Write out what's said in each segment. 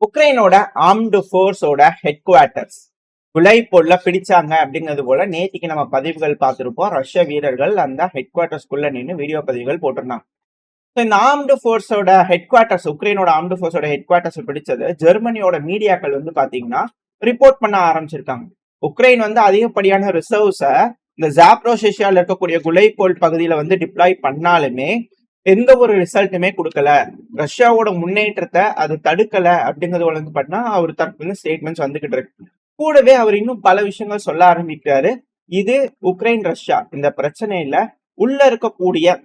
உக்ரைனோட armed ஃபோர்ஸோட head quarters குலைப்பொருள பிடிச்சாங்க அப்படிங்கிறது போல நேத்திக்கு நம்ம பதிவுகள் பார்த்திருப்போம். ரஷ்ய வீரர்கள் அந்த ஹெட் குவார்ட்டர்ஸ்குள்ள நின்று வீடியோ பதிவுகள் போட்டிருந்தாங்க. இந்த ஆர்ம்டு ஃபோர்ஸோட ஹெட் குவார்ட்டர்ஸ், உக்ரைனோட ஆர்ம்டு ஃபோர்ஸோட ஹெட் குவார்ட்டர்ஸ் பிடிச்சது ஜெர்மனியோட மீடியாக்கள் பாத்தீங்கன்னா ரிப்போர்ட் பண்ண ஆரம்பிச்சிருக்காங்க. உக்ரைன் அதிகப்படியான ரிசர்வ்ஸ இந்த ஜாப்ரோஷியால இருக்கக்கூடிய குலைப்போல் பகுதியில டிப்ளாய் பண்ணாலுமே எந்த ஒரு ரிசல்ட்டுமே கொடுக்கல, ரஷ்யாவோட முன்னேற்றத்தை அது தடுக்கல அப்படிங்கிறது பண்ணா அவர் தரப்புல ஸ்டேட்மெண்ட்ஸ் வந்துகிட்டு இருக்கு. கூடவே அவர் இன்னும் பல விஷயங்கள் சொல்ல ஆரம்பிக்கிறாரு. இது உக்ரைன் ரஷ்யா இந்த பிரச்சனையில உள்ள இருக்கக்கூடிய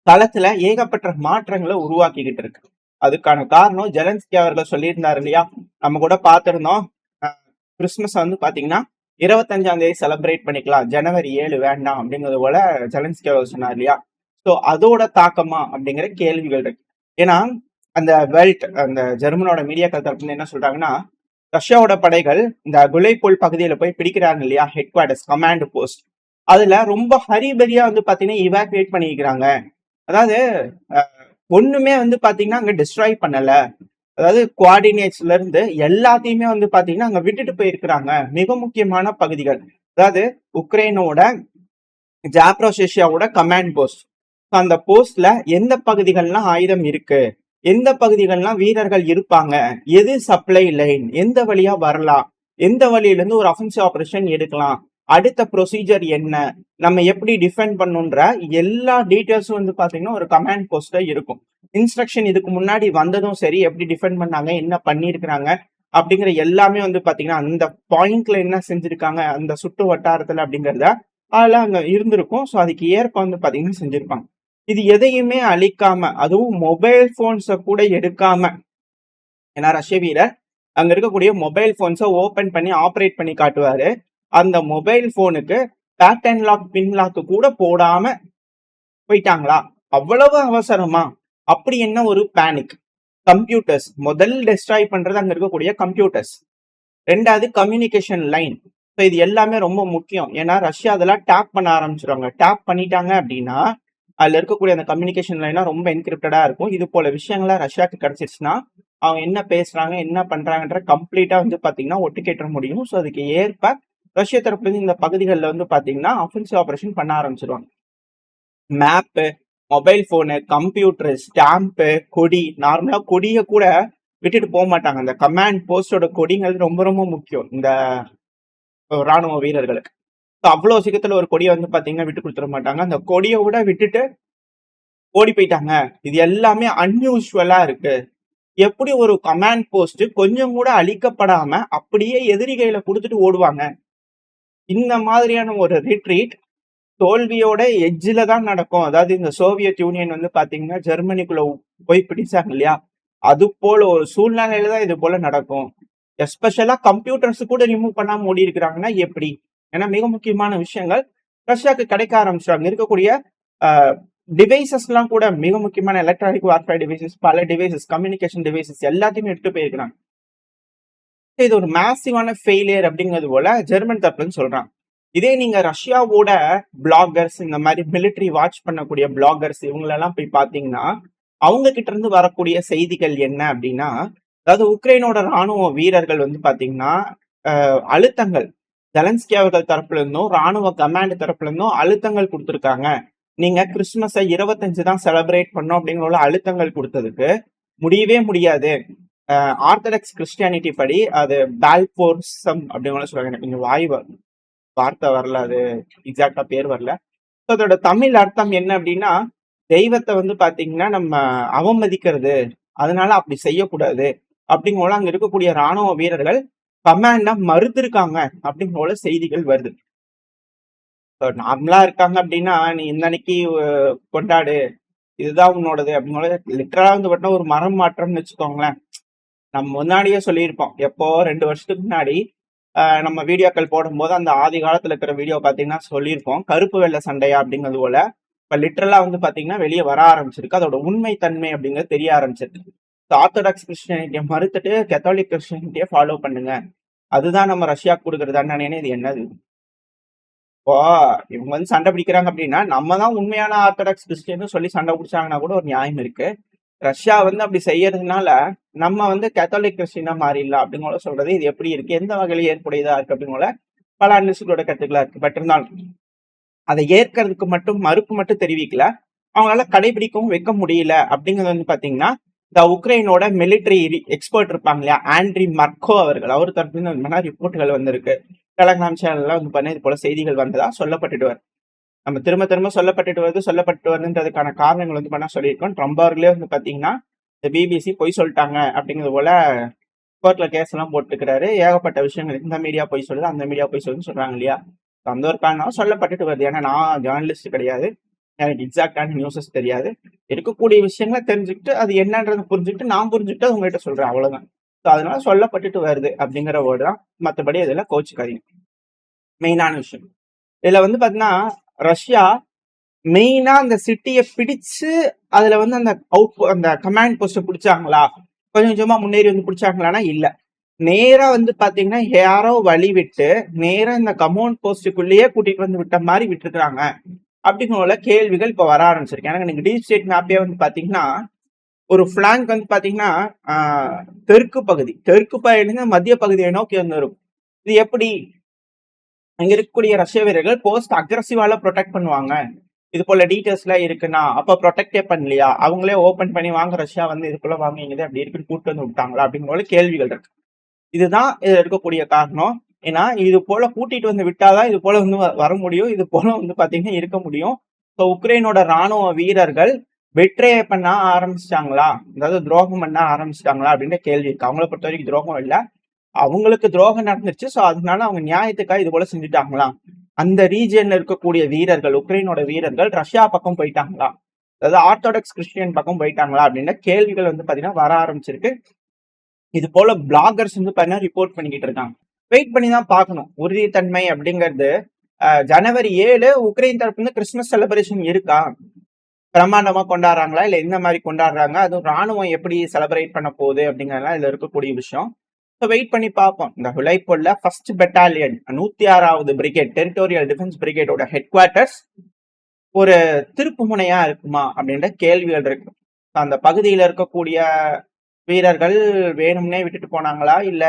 தளத்துல ஏகப்பட்ட மாற்றங்களை உருவாக்கிக்கிட்டு இருக்கு. அதுக்கான காரணம் ஜெலன்ஸ்கி அவர்கள் சொல்லியிருந்தாரு இல்லையா, நம்ம கூட பார்த்திருந்தோம். கிறிஸ்துமஸ் பாத்தீங்கன்னா 25ஆம் தேதி செலிப்ரேட் பண்ணிக்கலாம், ஜனவரி 7 வேண்டாம் அப்படிங்கிறது போல ஜெலன்ஸ்கி அவர்கள் சொன்னார் இல்லையா. ஸோ அதோட தாக்கமா அப்படிங்கிற கேள்விகள் இருக்கு. ஏன்னா அந்த வெல்ட், அந்த ஜெர்மனோட மீடியாக்கள் தரப்புல என்ன சொல்றாங்கன்னா, ரஷ்யாவோட படைகள் இந்த குலைப்போல் பகுதியில போய் பிடிக்கிறாங்க இல்லையா, ஹெட் குவார்டர்ஸ், கமாண்ட் போஸ்ட், அதுல ரொம்ப ஹரிபரியா பாத்தீங்கன்னா இவாக்குவேட் பண்ணிக்கிறாங்க. அதாவது ஒண்ணுமே பாத்தீங்கன்னா அங்க டிஸ்ட்ராய் பண்ணல, அதாவது கோஆர்டினேட்ஸ்ல இருந்து எல்லாத்தையுமே பாத்தீங்கன்னா அங்க விட்டுட்டு போயிருக்கிறாங்க. மிக முக்கியமான பகுதிகள், அதாவது உக்ரைனோட ஜாப்ரோஷியாவோட கமாண்ட் போஸ்ட், அந்த போஸ்ட்ல எந்த பகுதிகள்லாம் ஆயுதம் இருக்கு, எந்த பகுதிகள்லாம் வீரர்கள் இருப்பாங்க, எது சப்ளை லைன், எந்த வழியா வரலாம், எந்த வழியில இருந்து ஒரு அஃபென்சிவ் ஆபரேஷன் எடுக்கலாம், அடுத்த ப்ரொசீஜர் என்ன, நம்ம எப்படி டிஃபெண்ட் பண்ணுன்ற எல்லா டீட்டெயில்ஸும் பாத்தீங்கன்னா ஒரு கமாண்ட் போஸ்ட்ல இருக்கும். இன்ஸ்ட்ரக்ஷன் இதுக்கு முன்னாடி வந்ததும் சரி, எப்படி டிஃபெண்ட் பண்ணாங்க, என்ன பண்ணிருக்கிறாங்க அப்படிங்கிற எல்லாமே பாத்தீங்கன்னா அந்த பாயிண்ட்ல என்ன செஞ்சிருக்காங்க அந்த சுற்று வட்டாரத்துல அப்படிங்கறத அதெல்லாம் அங்க இருந்திருக்கும். ஸோ அதுக்கு ஏற்ப பாத்தீங்கன்னா செஞ்சிருப்பாங்க. இது எதையுமே அழிக்காம, அதுவும் மொபைல் போன்ஸ கூட எடுக்காம, ஏன்னா ரஷ்ய வீரர் அங்க இருக்கக்கூடிய மொபைல் போன்ஸை ஓபன் பண்ணி ஆப்ரேட் பண்ணி காட்டுவாரு. அந்த மொபைல் போனுக்கு பேட்டர்ன் லாக், பின் லாக் கூட போடாம போயிட்டாங்களா? அவ்வளவு அவசரமா? அப்படி என்ன ஒரு பேனிக்? கம்ப்யூட்டர்ஸ் முதல் டெஸ்ட்ராய் பண்றது அங்க இருக்கக்கூடிய கம்ப்யூட்டர்ஸ், ரெண்டாவது கம்யூனிகேஷன் லைன். ஸோ இது எல்லாமே ரொம்ப முக்கியம். ஏன்னா ரஷ்யா அதெல்லாம் டேப் பண்ண ஆரம்பிச்சிருவாங்க. டேப் பண்ணிட்டாங்க அப்படின்னா அதுல இருக்கக்கூடிய அந்த கம்யூனிகேஷன் லைனா ரொம்ப என்கிரிப்டடா இருக்கும். இது போல விஷயங்களா ரஷ்யாவுக்கு கிடைச்சிருச்சுன்னா அவங்க என்ன பேசுறாங்க, என்ன பண்றாங்கன்ற கம்ப்ளீட்டா பாத்தீங்கன்னா ஒட்டு கேட்ட முடியும். ஸோ அதுக்கு ஏற்ப ரஷ்ய தரப்புல இருந்து இந்த பகுதிகளில் பாத்தீங்கன்னா அஃபென்சிவ் ஆபரேஷன் பண்ண ஆரம்பிச்சிருவாங்க. Map, mobile phone, computer, stamp, கொடி, நார்மலா கொடியை கூட விட்டுட்டு போக மாட்டாங்க. அந்த கமாண்ட் போஸ்டோட கொடிங்கிறது ரொம்ப ரொம்ப முக்கியம் இந்த ராணுவ வீரர்களுக்கு. அவ்வளவு சீக்கிரத்துல ஒரு கொடியை பாத்தீங்கன்னா விட்டு கொடுத்துட மாட்டாங்க. அந்த கொடியை விட விட்டுட்டு ஓடி போயிட்டாங்க. இது எல்லாமே அன்யூஸ்வலா இருக்கு. எப்படி ஒரு கமாண்ட் போஸ்ட் கொஞ்சம் கூட அழிக்கப்படாம அப்படியே எதிரி கையில கொடுத்துட்டு ஓடுவாங்க? இந்த மாதிரியான ஒரு ரிட்ரீட் தோல்வியோட எட்ஜில தான் நடக்கும். அதாவது இந்த சோவியத் யூனியன் பாத்தீங்கன்னா ஜெர்மனிக்குள்ள போய் பிடிச்சாங்க இல்லையா, அது போல ஒரு சூழ்நிலையில தான் இது போல நடக்கும். எஸ்பெஷலா கம்ப்யூட்டர்ஸ் கூட ரிமூவ் பண்ணாம ஓடி இருக்கிறாங்கன்னா எப்படி? ஏன்னா மிக முக்கியமான விஷயங்கள் ரஷ்யாவுக்கு கிடைக்க ஆரம்பிச்சிட்டாங்க. இருக்கக்கூடிய டிவைசஸ் எல்லாம் கூட, மிக முக்கியமான எலக்ட்ரானிக் வார்ஃபேர் டிவைசஸ், பல டிவைசஸ், கம்யூனிகேஷன் டிவைசஸ் எல்லாத்தையுமே எடுத்து போயிருக்கிறாங்க. இது ஒரு மேசிவான ஃபெயிலியர் அப்படிங்கிறது போல ஜெர்மன் தரப்புன்னு சொல்றாங்க. இதே நீங்க ரஷ்யாவோட பிளாகர்ஸ், இந்த மாதிரி மிலிட்டரி வாட்ச் பண்ணக்கூடிய பிளாகர்ஸ் இவங்களெல்லாம் போய் பாத்தீங்கன்னா அவங்க கிட்ட இருந்து வரக்கூடிய செய்திகள் என்ன அப்படின்னா, அதாவது உக்ரைனோட ராணுவ வீரர்கள் பாத்தீங்கன்னா அழுத்தங்கள் ஜெலன்ஸ்கி அவர்கள் தரப்புல இருந்தும் ராணுவ கமாண்ட் தரப்புல இருந்தும் அழுத்தங்கள் கொடுத்துருக்காங்க. நீங்க கிறிஸ்துமஸை 25 தான் செலிப்ரேட் பண்ணோம் அப்படிங்கிற அழுத்தங்கள் கொடுத்ததுக்கு முடியவே முடியாது. ஆர்த்தடாக்ஸ் கிறிஸ்டியானிட்டி படி அது பால்போர்சம் அப்படிங்கிற சொல்றாங்க. எனக்கு கொஞ்சம் வார்த்தை வரல, அது எக்ஸாக்டா பேர் வரல. அதோட தமிழ் அர்த்தம் என்ன அப்படின்னா, தெய்வத்தை பாத்தீங்கன்னா நம்ம அவமதிக்கிறது, அதனால அப்படி செய்யக்கூடாது அப்படிங்கிற அங்க இருக்கக்கூடிய ராணுவ வீரர்கள் கமாண்டா மறுத்திருக்காங்க அப்படிங்கிற செய்திகள் வருது. நார்மலா இருக்காங்க அப்படின்னா நீ இந்த அன்னைக்கு கொண்டாடு, இதுதான் உன்னோடது அப்படிங்கிற லிட்டரலா பார்த்தா ஒரு மரம் மாற்றம்னு வச்சுக்கோங்களேன். நம்ம முன்னாடியே சொல்லியிருப்போம், எப்போ 2 வருஷத்துக்கு முன்னாடி நம்ம வீடியோக்கள் போடும்போது அந்த ஆதி காலத்துல இருக்கிற வீடியோ பாத்தீங்கன்னா சொல்லியிருப்போம், கருப்பு வெள்ளை சண்டையா அப்படிங்கிறது போல. இப்ப லிட்டரலா பாத்தீங்கன்னா வெளியே வர ஆரம்பிச்சிருக்கு. அதோட உண்மை தன்மை அப்படிங்கிறது தெரிய ஆரம்பிச்சிருக்கு. ஆர்த்தடாக்ஸ் கிறிஸ்டியானிட்டியை மறுத்துட்டு கத்தோலிக் கிறிஸ்டியானிட்டியை ஃபாலோ பண்ணுங்க, அதுதான் நம்ம ரஷ்யா கொடுக்குற தண்டனைன்னு. இது என்னது? இப்போ இவங்க சண்டை பிடிக்கிறாங்க அப்படின்னா நம்ம தான் உண்மையான ஆர்த்தடாக்ஸ் கிறிஸ்டியன் சொல்லி சண்டை பிடிச்சாங்கன்னா கூட ஒரு நியாயம் இருக்கு. ரஷ்யா வந்து அப்படி செய்யறதுனால நம்ம வந்து கேத்தாலிக் கிறிஸ்டினா மாறிடலாம் அப்படின்னு சொல்றது இது எப்படி இருக்கு, எந்த வகையில ஏற்புடையதா இருக்கு அப்படின்னு பல அனலிஸ்டோட கருத்துக்களா இருக்கு. பட் இருந்தாலும் அதை ஏற்கிறதுக்கு மட்டும் மறுப்பு மட்டும் தெரிவிக்கல, அவங்களால கடைபிடிக்கவும் வைக்க முடியல. அப்படிங்கிறது வந்து பாத்தீங்கன்னா இந்த உக்ரைனோட மிலிட்டரி எக்ஸ்பர்ட் இருப்பாங்க இல்லையா, ஆண்ட்ரி மர்கோ அவர்கள், அவர் தரப்புல ரிப்போர்ட்டுகள் வந்திருக்கு. டெலகிராம் சேனல்ல வந்து பண்ண இது போல செய்திகள் வந்ததா சொல்லப்பட்டுட்டு வருது. நம்ம திரும்ப திரும்ப சொல்லப்பட்டு வருதுன்றதுக்கான காரணங்கள் வந்து பண்ண சொல்லியிருக்கோம். ட்ரம்ப் அவர்களே வந்து பாத்தீங்கன்னா இந்த பிபிசி பொய் சொல்லிட்டாங்க அப்படிங்கிறது போல கோர்ட்ல கேஸ் எல்லாம் போட்டுக்கிறாரு. ஏகப்பட்ட விஷயங்கள் இந்த மீடியா பொய் சொல்லுது, அந்த மீடியா பொய் சொல்லுதுன்னு சொல்றாங்க இல்லையா. அந்த ஒரு காரணம் சொல்லப்பட்டுட்டு வருது. ஏன்னா நான் ஜேர்னலிஸ்ட் கிடையாது, எனக்கு எக்ஸாக்டான நியூஸஸ் தெரியாது. இருக்கக்கூடிய விஷயங்களை தெரிஞ்சுக்கிட்டு அது என்னன்றது புரிஞ்சுக்கிட்டு நான் புரிஞ்சுக்கிட்டு உங்ககிட்ட சொல்றேன், அவ்வளவுதான். ஸோ அதனால சொல்லப்பட்டுட்டு வருது அப்படிங்கிற வேர்டு தான். மற்றபடி இதுல கோச்சுக்காதீங்க. மெயினான விஷயம் இதுல வந்து பாத்தீங்கன்னா ரஷ்யா மெயினா அந்த சிட்டியை பிடிச்சு அதுல வந்து அந்த கமாண்ட் போஸ்ட் பிடிச்சாங்களா, கொஞ்சம் கொஞ்சமா முன்னேறி வந்து பிடிச்சாங்களான்னா இல்ல. நேரா வந்து பாத்தீங்கன்னா யாரோ வழி விட்டு நேரா இந்த கமௌண்ட் போஸ்டுக்குள்ளேயே கூட்டிட்டு வந்து விட்ட மாதிரி விட்டுருக்காங்க அப்படிங்கிற கேள்விகள் இப்ப வர ஆரம்பிச்சிருக்கு. எனக்கு நீங்க டீப் ஸ்டேட் மேப்பே வந்து பாத்தீங்கன்னா ஒரு பிளாங்க் வந்து பாத்தீங்கன்னா தெற்கு பகுதியிலிருந்து மத்திய பகுதியை நோக்கி வந்து இருக்கும். இது எப்படி அங்க இருக்கக்கூடிய ரஷ்ய வீரர்கள் போஸ்ட் அக்ரஸிவால ப்ரொடெக்ட் பண்ணுவாங்க, இது போல டீடைல்ஸ் எல்லாம் இருக்குன்னா அப்ப ப்ரொடெக்டே பண்ணலையா, அவங்களே ஓபன் பண்ணி வாங்க ரஷ்யா வந்து இதுக்குள்ள வாங்கினது அப்படி இருக்குன்னு கூட்டு வந்து விட்டாங்களா அப்படிங்கிற கேள்விகள் இருக்கு. இதுதான் இதுல இருக்கக்கூடிய காரணம். ஏன்னா இது போல கூட்டிட்டு வந்து விட்டாதான் இது போல வந்து வர முடியும், இது போல வந்து பாத்தீங்கன்னா இருக்க முடியும். ஸோ உக்ரைனோட ராணுவ வீரர்கள் வெற்றே பண்ண ஆரம்பிச்சிட்டாங்களா, அதாவது துரோகம் பண்ண ஆரம்பிச்சிட்டாங்களா அப்படின்ற கேள்வி இருக்கு. அவங்கள பொறுத்த வரைக்கும் துரோகம் இல்லை, அவங்களுக்கு துரோகம் நடந்துருச்சு. ஸோ அதனால அவங்க நியாயத்துக்காக இது போல செஞ்சுட்டாங்களா, அந்த ரீஜியன்ல இருக்கக்கூடிய வீரர்கள், உக்ரைனோட வீரர்கள் ரஷ்யா பக்கம் போயிட்டாங்களா, அதாவது ஆர்த்தோடாக்ஸ் கிறிஸ்டியன் பக்கம் போயிட்டாங்களா அப்படின்ற கேள்விகள் வந்து பாத்தீங்கன்னா வர ஆரம்பிச்சிருக்கு. இது போல பிளாகர்ஸ் வந்து பாத்தீங்கன்னா ரிப்போர்ட் பண்ணிக்கிட்டு இருக்காங்க. வெயிட் பண்ணி தான் பார்க்கணும். உறுதித்தன்மை அப்படிங்கிறது ஜனவரி 7 உக்ரைன் தரப்பு வந்து கிறிஸ்துமஸ் செலிப்ரேஷன் இருக்கா, பிரம்மாண்டமா கொண்டாடுறாங்களா, இல்ல எந்த மாதிரி கொண்டாடுறாங்க, அதுவும் ராணுவம் எப்படி செலிப்ரேட் பண்ண போகுது அப்படிங்கறதுலாம் இதுல இருக்கக்கூடிய விஷயம். வெயிட் பண்ணி பார்ப்போம். இந்த ஹுலைப்போல்ல 1st பெட்டாலியன் 106வது பிரிகேட் டெரிட்டோரியல் டிஃபென்ஸ் பிரிகேடோட ஹெட் குவார்டர்ஸ் ஒரு திருப்பு முனையா இருக்குமா அப்படின்ற கேள்விகள் இருக்கு. அந்த பகுதியில இருக்கக்கூடிய வீரர்கள் வேணும்னே விட்டுட்டு போனாங்களா, இல்ல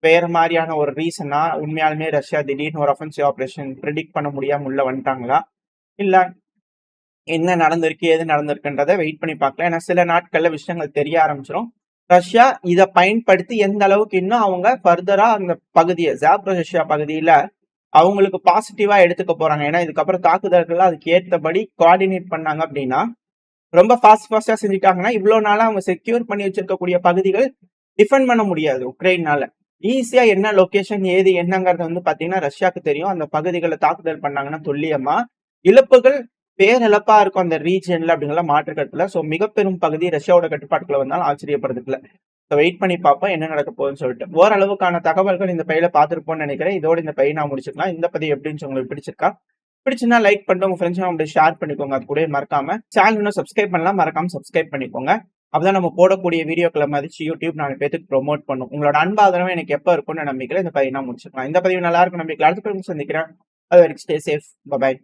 வேற மாதிரியான ஒரு ரீசனா, உண்மையாலுமே ரஷ்யா திடீர்னு ஒரு அஃபென்சிவ் ஆபரேஷன் ப்ரெடிக்ட் பண்ண முடியாம உள்ள வந்துட்டாங்களா, இல்ல என்ன நடந்திருக்கு ஏது நடந்திருக்குன்றதை வெயிட் பண்ணி பார்க்கலாம். ஏன்னா சில நாட்கள்ல விஷயங்கள் தெரிய ஆரம்பிச்சிடும். ரஷ்யா இதை பயன்படுத்தி எந்த அளவுக்கு இன்னும் அவங்க ஃபர்தரா அந்த பகுதியை ஜாப்ரோசியா பகுதியில அவங்களுக்கு பாசிட்டிவா எடுத்துக்க போறாங்க. ஏன்னா இதுக்கப்புறம் தாக்குதல்கள் அதுக்கு ஏற்றபடி கோஆர்டினேட் பண்ணாங்க அப்படின்னா, ரொம்ப ஃபாஸ்டா செஞ்சுட்டாங்கன்னா இவ்வளவு நாளா அவங்க செக்யூர் பண்ணி வச்சிருக்கக்கூடிய பகுதிகள் டிஃபெண்ட் பண்ண முடியாது. உக்ரைனால ஈஸியா என்ன லொகேஷன் ஏது என்னங்கிறது வந்து பாத்தீங்கன்னா ரஷ்யாவுக்கு தெரியும். அந்த பகுதிகளை தாக்குதல் பண்ணாங்கன்னா துல்லியமா இழப்புகள் பேரிழப்பா இருக்கும் அந்த ரீஜன்ல அப்படிங்கிற மாற்றுக்கட்டுல. சோ மிக பெரும் பகுதி ரஷ்யாவோட கட்டுப்பாட்டுக்குள்ள வந்தாலும் ஆச்சரியப்படுறதுக்கு இல்ல. வெயிட் பண்ணி பார்ப்போம் என்ன நடக்க போகுதுன்னு சொல்லிட்டு. ஓரளவுக்கான தகவல்கள் இந்த பையில பார்த்துருப்போம்னு நினைக்கிறேன். இதோட இந்த பையன் நான் முடிச்சுக்கலாம். இந்த பதிவு எப்படின்னு உங்களுக்கு பிடிச்சிருந்தா லைக் பண்ணிட்டு உங்க ஃப்ரெண்ட்ஸ் அப்படி ஷேர் பண்ணிக்கோங்க. அது கூட மறக்காம சேனல் இன்னும் சப்ஸ்கிரைப் பண்ணலாம், மறக்காம சப்ஸ்கிரைப் பண்ணிக்கோங்க. அப்பதான் நம்ம போடக்கூடிய வீடியோக்களை மதிச்சு யூடியூப் 4 பேருக்கு ப்ரொமோட் பண்ணும். உங்களோட அன்பாதரவு எனக்கு எப்ப இருக்கும்னு நம்பிக்கல இந்த பதிவு நான் முடிச்சுக்கலாம். இந்த பதிவு நல்லா இருக்கும் நம்பிக்கை அடுத்த பதிவு சந்திக்கிறேன். அது வரைக்கும் ஸ்டே சேஃப். பை.